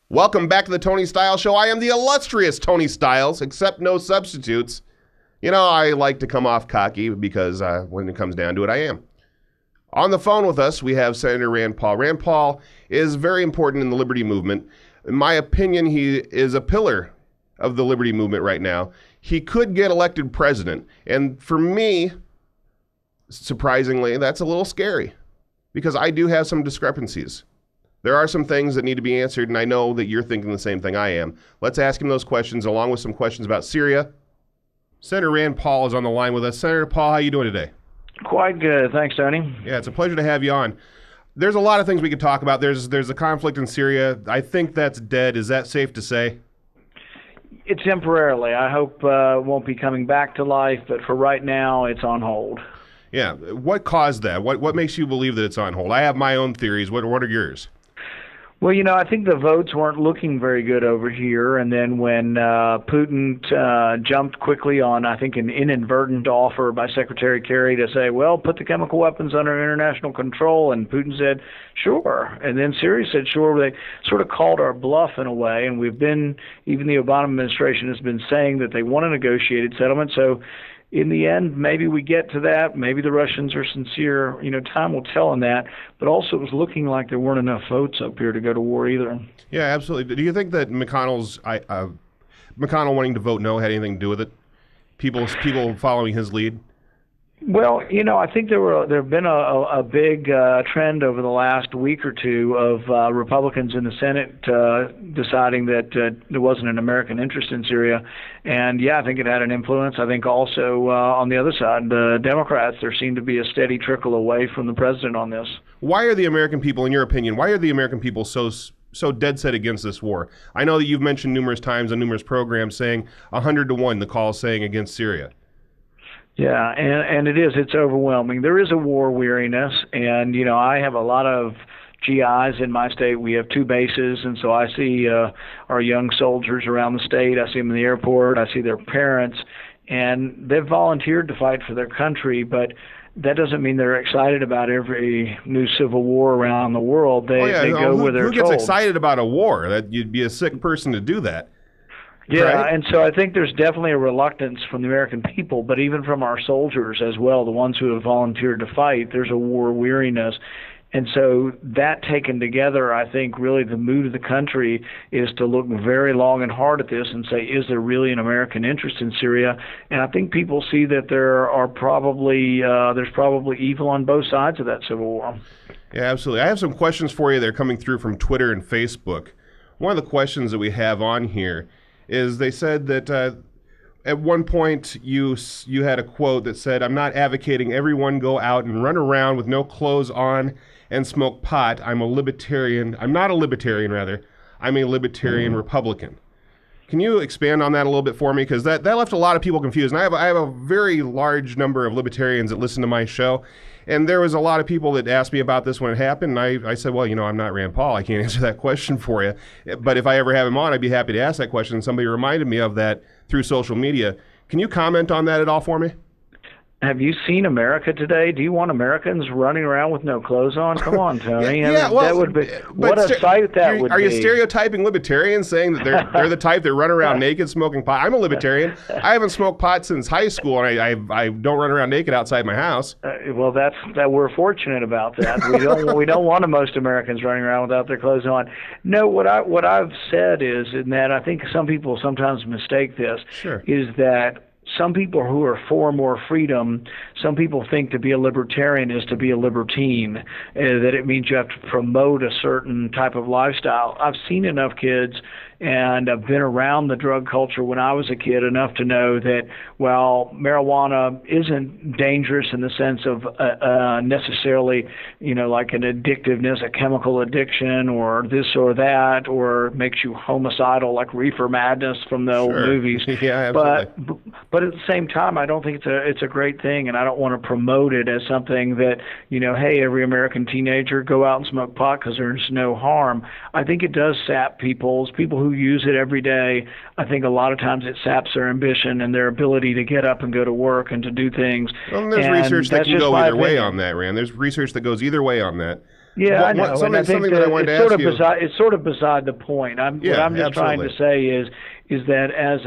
Welcome back to the Tony Stiles Show. I am the illustrious Tony Stiles, except no substitutes. You know, I like to come off cocky because when it comes down to it, I am. On the phone with us, we have Senator Rand Paul. Rand Paul is very important in the liberty movement. In my opinion, he is a pillar of the liberty movement right now. He could get elected president. And for me, surprisingly, that's a little scary because I do have some discrepancies. There are some things that need to be answered, and I know that you're thinking the same thing I am. Let's ask him those questions, along with some questions about Syria. Senator Rand Paul is on the line with us. Senator Paul, how are you doing today? Quite good. Thanks, Tony. Yeah, it's a pleasure to have you on. There's a lot of things we could talk about. There's a conflict in Syria. I think that's dead. Is that safe to say? It's temporarily. I hope it won't be coming back to life, but for right now, it's on hold. Yeah. What caused that? What makes you believe that it's on hold? I have my own theories. What are yours? Well, you know, I think the votes weren't looking very good over here, and then when Putin jumped quickly on, I think, an inadvertent offer by Secretary Kerry to say, well, put the chemical weapons under international control, and Putin said, sure. And then Syria said, sure. They sort of called our bluff in a way, and even the Obama administration has been saying that they want a negotiated settlement. So in the end, maybe we get to that. Maybe the Russians are sincere. You know, time will tell on that. But also, it was looking like there weren't enough votes up here to go to war either. Yeah, absolutely. Do you think that McConnell wanting to vote no had anything to do with it? People following his lead? Well, you know, I think there have been a big trend over the last week or two of Republicans in the Senate deciding that there wasn't an American interest in Syria, and yeah, I think it had an influence. I think also on the other side, the Democrats, there seemed to be a steady trickle away from the president on this. Why are the American people, in your opinion, so dead set against this war? I know that you've mentioned numerous times on numerous programs saying 100-1, the call saying against Syria. Yeah, and it's overwhelming. There is a war weariness, and, you know, I have a lot of GIs in my state. We have 2 bases, and so I see our young soldiers around the state. I see them in the airport. I see their parents, and they've volunteered to fight for their country, but that doesn't mean they're excited about every new civil war around the world. They go where they're told. Who gets excited about a war? That you'd be a sick person to do that. Yeah, right? And so I think there's definitely a reluctance from the American people, but even from our soldiers as well, the ones who have volunteered to fight, there's a war weariness. And so that taken together, I think really the mood of the country is to look very long and hard at this and say, is there really an American interest in Syria? And I think people see that there's probably evil on both sides of that civil war. Yeah, absolutely. I have some questions for you that are coming through from Twitter and Facebook. One of the questions that we have on here is they said that at one point you had a quote that said, "I'm not advocating everyone go out and run around with no clothes on and smoke pot. I'm not a libertarian, rather. I'm a libertarian Republican." Can you expand on that a little bit for me? Because that left a lot of people confused. And I have a very large number of libertarians that listen to my show. And there was a lot of people that asked me about this when it happened. And I said, well, you know, I'm not Rand Paul. I can't answer that question for you. But if I ever have him on, I'd be happy to ask that question. And somebody reminded me of that through social media. Can you comment on that at all for me? Have you seen America today? Do you want Americans running around with no clothes on? Come on, Tony. Yeah, well, that would be what a sight that would be. Are you stereotyping libertarians, saying that they're the type that run around naked smoking pot? I'm a libertarian. I haven't smoked pot since high school, and I don't run around naked outside my house. Well, that we're fortunate about that. We don't want most Americans running around without their clothes on. No, what I've said is, and that I think some people sometimes mistake this, sure, is that some people who are for more freedom, some people think to be a libertarian is to be a libertine, that it means you have to promote a certain type of lifestyle. I've seen enough kids, and I've been around the drug culture when I was a kid enough to know that, while marijuana isn't dangerous in the sense of necessarily, you know, like an addictiveness, a chemical addiction or this or that, or makes you homicidal like Reefer Madness from the old movies. Yeah, absolutely. But at the same time, I don't think it's a great thing, and I don't want to promote it as something that, you know, hey, every American teenager go out and smoke pot because there's no harm. I think it does sap people who use it every day. I think a lot of times it saps their ambition and their ability to get up and go to work and to do things. Well, there's research that can go either way on that, Rand. There's research that goes either way on that. Yeah, I know, and I think something that I wanted to ask you. it's sort of beside the point. What I'm just trying to say is that as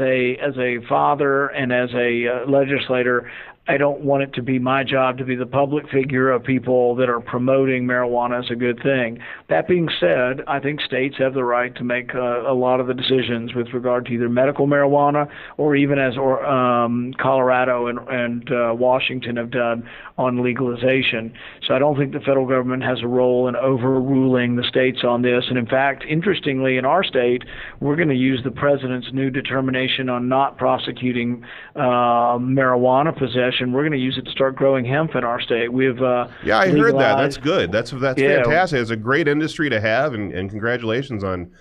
a father and as a legislator, I don't want it to be my job to be the public figure of people that are promoting marijuana as a good thing. That being said, I think states have the right to make a lot of the decisions with regard to either medical marijuana or even as Colorado and Washington have done on legalization. So I don't think the federal government has a role in overruling the states on this. And in fact, interestingly, in our state, we're going to use the president's new determination on not prosecuting marijuana possession. We're going to use it to start growing hemp in our state. We've I heard that. That's good. That's fantastic. It's a great industry to have, and congratulations on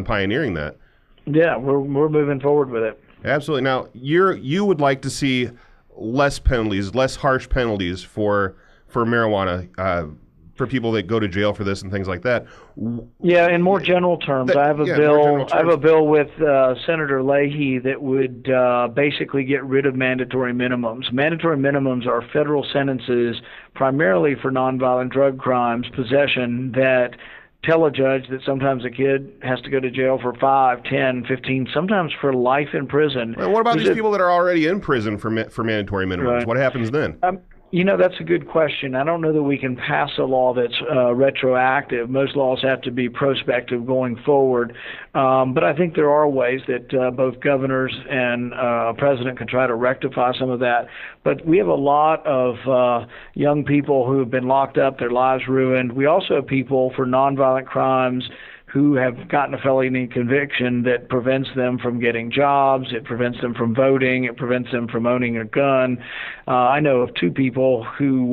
pioneering that. Yeah, we're moving forward with it. Absolutely. Now, you would like to see less penalties, less harsh penalties for marijuana. For people that go to jail for this and things like that. Yeah, in more general terms, I have a bill. I have a bill with Senator Leahy that would basically get rid of mandatory minimums. Mandatory minimums are federal sentences, primarily for nonviolent drug crimes, possession, that tell a judge that sometimes a kid has to go to jail for 5, 10, 15, sometimes for life in prison. Well, what about these people that are already in prison for mandatory minimums? Right. What happens then? That's a good question. I don't know that we can pass a law that's retroactive. Most laws have to be prospective going forward. But I think there are ways that both governors and a president can try to rectify some of that. But we have a lot of young people who have been locked up, their lives ruined. We also have people for nonviolent crimes who have gotten a felony conviction that prevents them from getting jobs, it prevents them from voting, it prevents them from owning a gun. I know of two people who,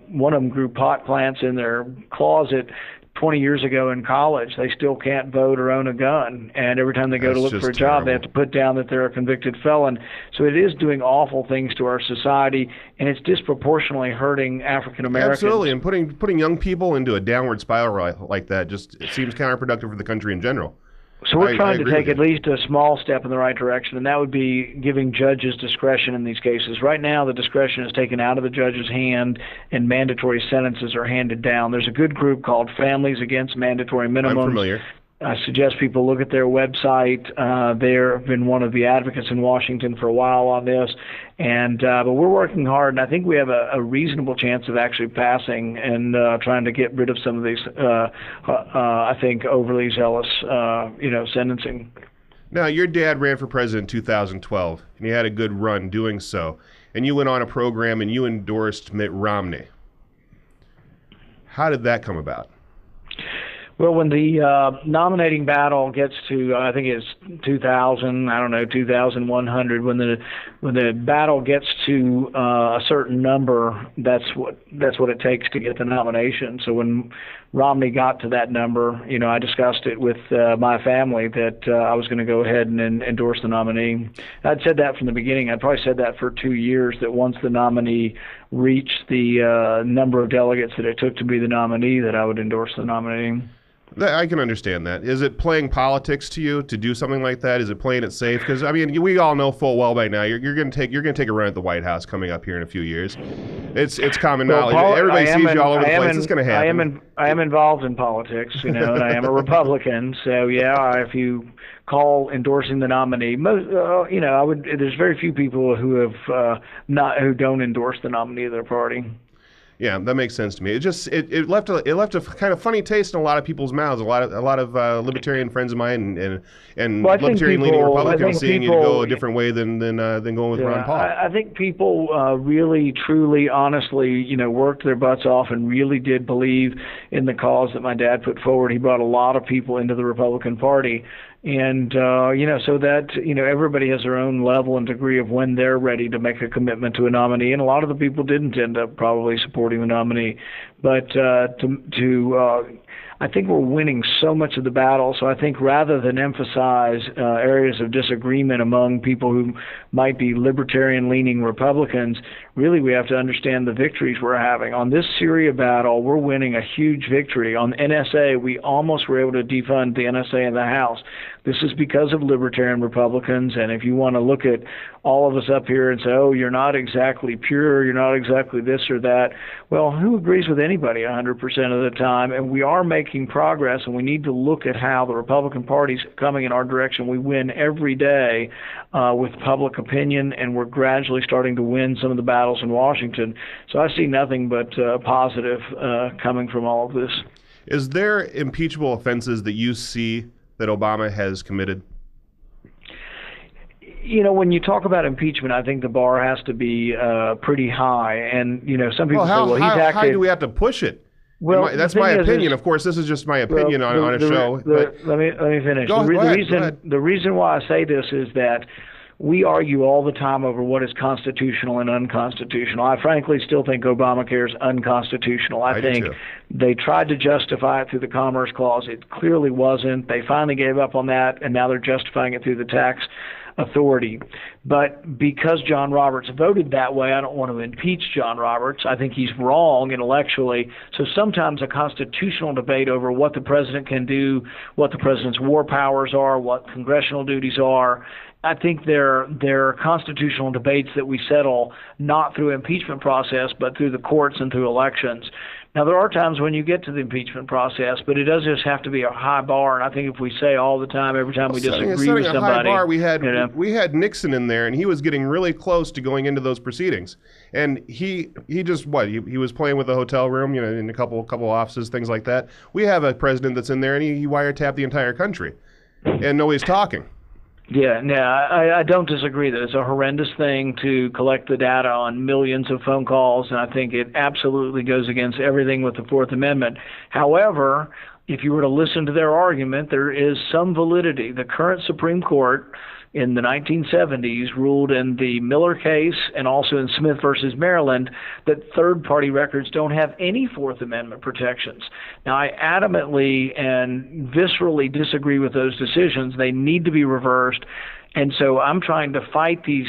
one of them grew pot plants in their closet 20 years ago in college. They still can't vote or own a gun, and every time they go to look for a job, they have to put down that they're a convicted felon. So it is doing awful things to our society, and it's disproportionately hurting African Americans. Absolutely, and putting young people into a downward spiral like that just seems counterproductive for the country in general. So we're trying to take at least a small step in the right direction, and that would be giving judges discretion in these cases. Right now, the discretion is taken out of the judge's hand, and mandatory sentences are handed down. There's a good group called Families Against Mandatory Minimums. I'm familiar. I suggest people look at their website. They've been one of the advocates in Washington for a while on this, but we're working hard, and I think we have a reasonable chance of actually passing and trying to get rid of some of these, I think, overly zealous, sentencing. Now, your dad ran for president in 2012, and he had a good run doing so, and you went on a program and you endorsed Mitt Romney. How did that come about? Well, when the nominating battle gets to, I think it's 2,100, when the battle gets to a certain number, that's what it takes to get the nomination. So when Romney got to that number, I discussed it with my family that I was going to go ahead and endorse the nominee. I'd said that from the beginning. I'd probably said that for 2 years, that once the nominee reached the number of delegates that it took to be the nominee, that I would endorse the nominee. I can understand that. Is it playing politics to you to do something like that? Is it playing it safe? Because we all know full well by now you're going to take a run at the White House coming up here in a few years. It's common knowledge. Paul, everybody sees you all over the place. It's going to happen. I am involved in politics, and I am a Republican. So yeah, if you call endorsing the nominee, there's very few people who have who don't endorse the nominee of their party. Yeah, that makes sense to me. It left a kind of funny taste in a lot of people's mouths. A lot of libertarian friends of mine and libertarian leaning Republicans seeing you to go a different way than going with Ron Paul. I think people really, truly, honestly, worked their butts off and really did believe in the cause that my dad put forward. He brought a lot of people into the Republican Party. And, so that, everybody has their own level and degree of when they're ready to make a commitment to a nominee. And a lot of the people didn't end up probably supporting the nominee. But I think we're winning so much of the battle. So I think rather than emphasize areas of disagreement among people who might be libertarian-leaning Republicans, really we have to understand the victories we're having. On this Syria battle, we're winning a huge victory. On NSA, we almost were able to defund the NSA in the House. This is because of libertarian Republicans, and if you want to look at all of us up here and say, oh, you're not exactly pure, you're not exactly this or that, well, who agrees with anybody 100% of the time? And we are making progress, and we need to look at how the Republican Party's coming in our direction. We win every day with public opinion, and we're gradually starting to win some of the battles in Washington. So I see nothing but positive coming from all of this. Is there impeachable offenses that you see that Obama has committed? You know, when you talk about impeachment, I think the bar has to be pretty high. And, you know, some people say, well, he's acted... How do we have to push it? Well, that's my opinion. Of course, this is just my opinion on a show. Let me finish. Go ahead. The reason why I say this is that we argue all the time over what is constitutional and unconstitutional. I frankly still think Obamacare is unconstitutional. I think they tried to justify it through the Commerce Clause. It clearly wasn't. They finally gave up on that, and now they're justifying it through the tax authority. But because John Roberts voted that way, I don't want to impeach John Roberts. I think he's wrong intellectually. So sometimes a constitutional debate over what the president can do, what the president's war powers are, what congressional duties are, I think they're constitutional debates that we settle not through impeachment process, but through the courts and through elections. Now, there are times when you get to the impeachment process, but it does just have to be a high bar. And I think if we say all the time, every time we disagree with somebody, a high bar, we had Nixon in there, and he was getting really close to going into those proceedings. And he just he was playing with the hotel room, you know, in a couple offices, things like that. We have a president that's in there, and he wiretapped the entire country, and nobody's talking. Yeah, I don't disagree that it's a horrendous thing to collect the data on millions of phone calls, and I think it absolutely goes against everything with the Fourth Amendment. However, if you were to listen to their argument, there is some validity. The current Supreme Court in the 1970s ruled in the Miller case and also in Smith versus Maryland that third-party records don't have any Fourth Amendment protections. Now, I adamantly and viscerally disagree with those decisions. They need to be reversed. And so I'm trying to fight the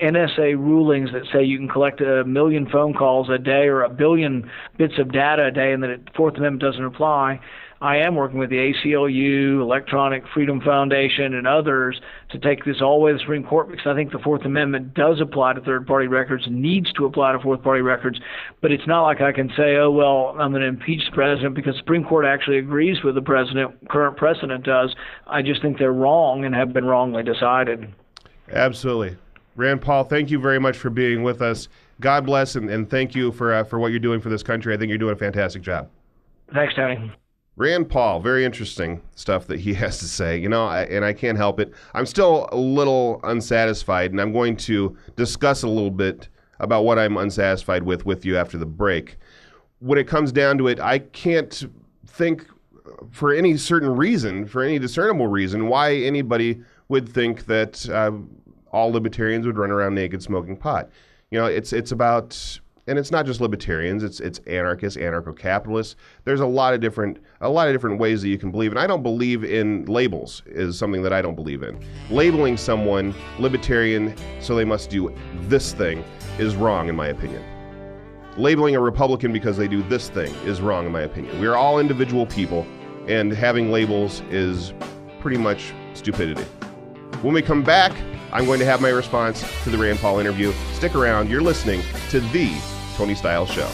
NSA rulings that say you can collect 1 million phone calls a day or 1 billion bits of data a day and that the Fourth Amendment doesn't apply. I am working with the ACLU, Electronic Freedom Foundation, and others to take this all the way to the Supreme Court because I think the Fourth Amendment does apply to third-party records, needs to apply to fourth-party records, but it's not like I can say, oh, well, I'm going to impeach the president because the Supreme Court actually agrees with the president, current precedent does. I just think they're wrong and have been wrongly decided. Absolutely. Rand Paul, thank you very much for being with us. God bless, and thank you for what you're doing for this country. I think you're doing a fantastic job. Thanks, Tony. Rand Paul, very interesting stuff that he has to say, you know, and I can't help it. I'm still a little unsatisfied, and I'm going to discuss a little bit about what I'm unsatisfied with you after the break. When it comes down to it, I can't think for any certain reason, for any discernible reason, why anybody would think that all libertarians would run around naked smoking pot. You know, it's about... And it's not just libertarians, it's anarchists, anarcho-capitalists. There's a lot of different ways that you can believe. And I don't believe in labels is something that I don't believe in. Labeling someone libertarian so they must do this thing is wrong in my opinion. Labeling a Republican because they do this thing is wrong in my opinion. We are all individual people, and having labels is pretty much stupidity. When we come back, I'm going to have my response to the Rand Paul interview. Stick around. You're listening to The Tony Stiles Show.